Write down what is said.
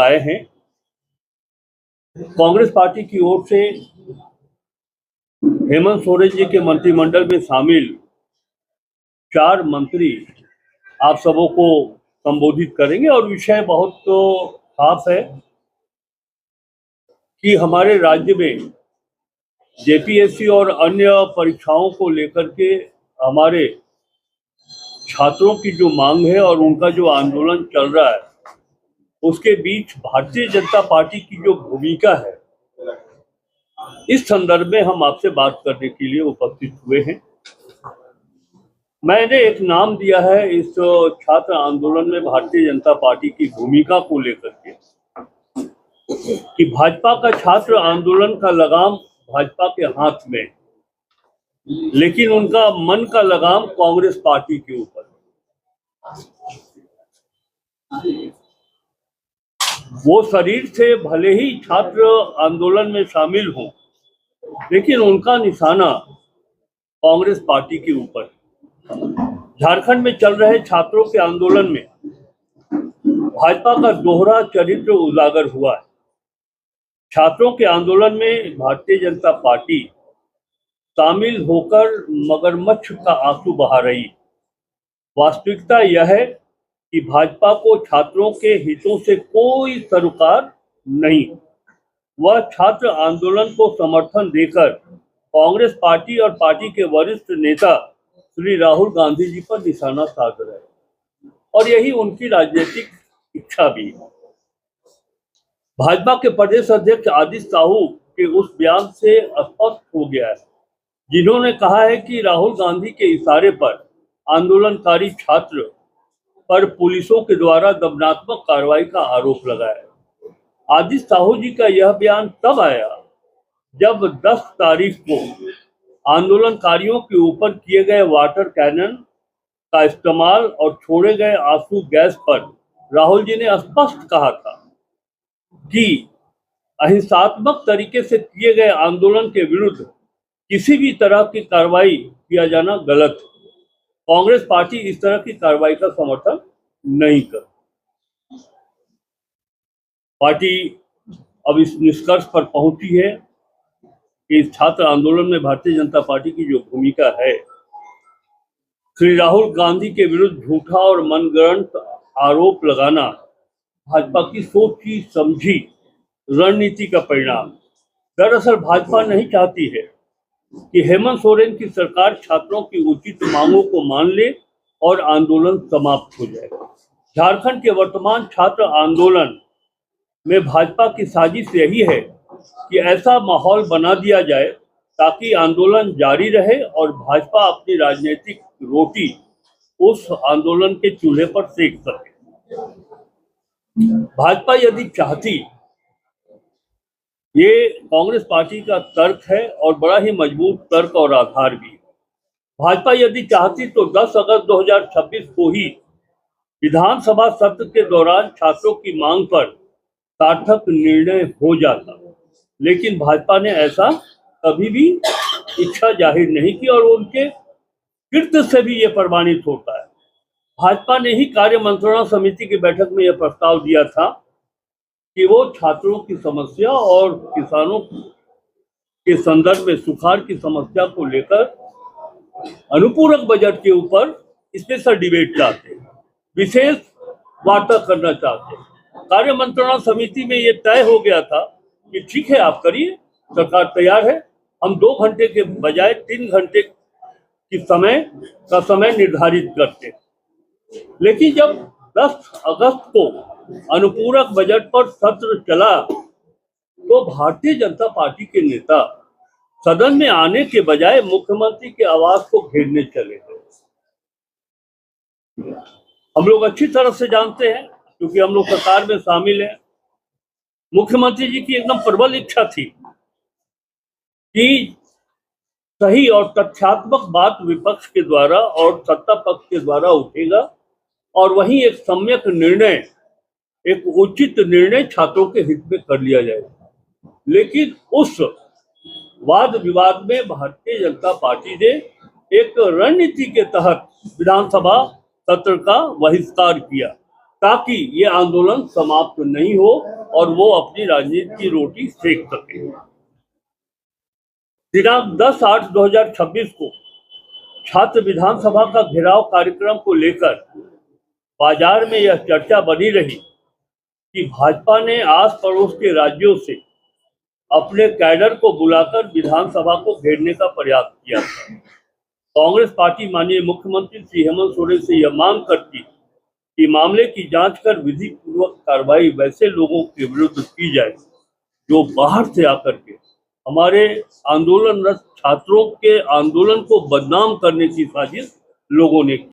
आए हैं। कांग्रेस पार्टी की ओर से हेमंत सोरेन जी के मंत्रिमंडल में शामिल 4 मंत्री आप सबों को संबोधित करेंगे और विषय बहुत खास है कि हमारे राज्य में जेपीएससी और अन्य परीक्षाओं को लेकर के हमारे छात्रों की जो मांग है और उनका जो आंदोलन चल रहा है, उसके बीच भारतीय जनता पार्टी की जो भूमिका है, इस संदर्भ में हम आपसे बात करने के लिए उपस्थित हुए हैं। मैंने एक नाम दिया है इस छात्र आंदोलन में भारतीय जनता पार्टी की भूमिका को लेकर के कि भाजपा का छात्र आंदोलन का लगाम भाजपा के हाथ में, लेकिन उनका मन का लगाम कांग्रेस पार्टी के ऊपर। वो शरीर से भले ही छात्र आंदोलन में शामिल हों, लेकिन उनका निशाना कांग्रेस पार्टी के ऊपर। झारखंड में चल रहे छात्रों के आंदोलन में भाजपा का दोहरा चरित्र उजागर हुआ है। छात्रों के आंदोलन में भारतीय जनता पार्टी शामिल होकर मगरमच्छ का आंसू बहा रही। वास्तविकता यह है कि भाजपा को छात्रों के हितों से कोई सरोकार नहीं। वह छात्र आंदोलन को समर्थन देकर कांग्रेस पार्टी और पार्टी के वरिष्ठ नेता श्री राहुल गांधी जी पर निशाना साध रहे हैं और यही उनकी राजनीतिक इच्छा भी है। भाजपा के प्रदेश अध्यक्ष आदित्य साहू के उस बयान से स्पष्ट हो गया है, जिन्होंने कहा है कि राहुल गांधी के इशारे पर आंदोलनकारी छात्र पर पुलिसों के द्वारा दमनात्मक कार्रवाई का आरोप लगाया। आदित्य साहू जी का यह बयान तब आया जब 10 तारीख को आंदोलनकारियों के ऊपर किए गए वाटर कैनन का इस्तेमाल और छोड़े गए आंसू गैस पर राहुल जी ने स्पष्ट कहा था कि अहिंसात्मक तरीके से किए गए आंदोलन के विरुद्ध किसी भी तरह की कार्रवाई किया जाना गलत है। कांग्रेस पार्टी इस तरह की कार्रवाई का समर्थन नहीं कर। पार्टी अब इस निष्कर्ष पर पहुंची है कि इस छात्र आंदोलन में भारतीय जनता पार्टी की जो भूमिका है, श्री राहुल गांधी के विरुद्ध झूठा और मनगढ़ंत आरोप लगाना भाजपा की सोची समझी रणनीति का परिणाम। दरअसल भाजपा नहीं चाहती है कि हेमंत सोरेन की सरकार छात्रों की उचित मांगों को मान ले और आंदोलन समाप्त हो जाए। झारखंड के वर्तमान छात्र आंदोलन में भाजपा की साजिश यही है कि ऐसा माहौल बना दिया जाए ताकि आंदोलन जारी रहे और भाजपा अपनी राजनीतिक रोटी उस आंदोलन के चूल्हे पर सेक सके। भाजपा यदि चाहती, ये कांग्रेस पार्टी का तर्क है और बड़ा ही मजबूत तर्क और आधार भी। भाजपा यदि चाहती तो 10 अगस्त 2026 को ही विधानसभा सत्र के दौरान छात्रों की मांग पर सार्थक निर्णय हो जाता, लेकिन भाजपा ने ऐसा कभी भी इच्छा जाहिर नहीं की और उनके कृत्य से भी ये प्रमाणित होता है। भाजपा ने ही कार्य मंत्रणा समिति की बैठक में यह प्रस्ताव दिया था कि वो छात्रों की समस्या और किसानों के संदर्भ में सुखाड़ की समस्या को लेकर अनुपूरक बजट के ऊपर स्पेशल डिबेट चाहते, विशेष वार्ता करना चाहते। कार्य मंत्रणा समिति में ये तय हो गया था कि ठीक है, आप करिए, सरकार तैयार है। हम 2 घंटे के बजाय 3 घंटे की समय निर्धारित करते। लेकिन जब 10 अगस्त को अनुपूरक बजट पर सत्र चला तो भारतीय जनता पार्टी के नेता सदन में आने के बजाय मुख्यमंत्री के आवास को घेरने चले गए। हम लोग अच्छी तरह से जानते हैं, क्योंकि हम लोग सरकार में शामिल हैं। मुख्यमंत्री जी की एकदम प्रबल इच्छा थी कि सही और तथ्यात्मक बात विपक्ष के द्वारा और सत्ता पक्ष के द्वारा उठेगा और वहीं एक सम्यक निर्णय, एक उचित निर्णय छात्रों के हित में कर लिया जाएगा। लेकिन उस वाद विवाद में भारतीय जनता पार्टी ने एक रणनीति के तहत विधानसभा सत्र का बहिष्कार किया ताकि ये आंदोलन समाप्त नहीं हो और वो अपनी राजनीति की रोटी सेक सके। दिनांक 10/8/2026 को छात्र विधानसभा का घेराव कार्यक्रम को लेकर बाजार में यह चर्चा बनी रही कि भाजपा ने आस पड़ोस के राज्यों से अपने कैडर को बुलाकर विधानसभा को घेरने का प्रयास किया था। कांग्रेस पार्टी माननीय मुख्यमंत्री श्री हेमंत सोरेन से यह मांग करती कि मामले की जांच कर विधि पूर्वक कार्रवाई वैसे लोगों के विरुद्ध की जाए जो बाहर से आकर के हमारे आंदोलनरत छात्रों के आंदोलन को बदनाम करने की साजिश लोगों ने की।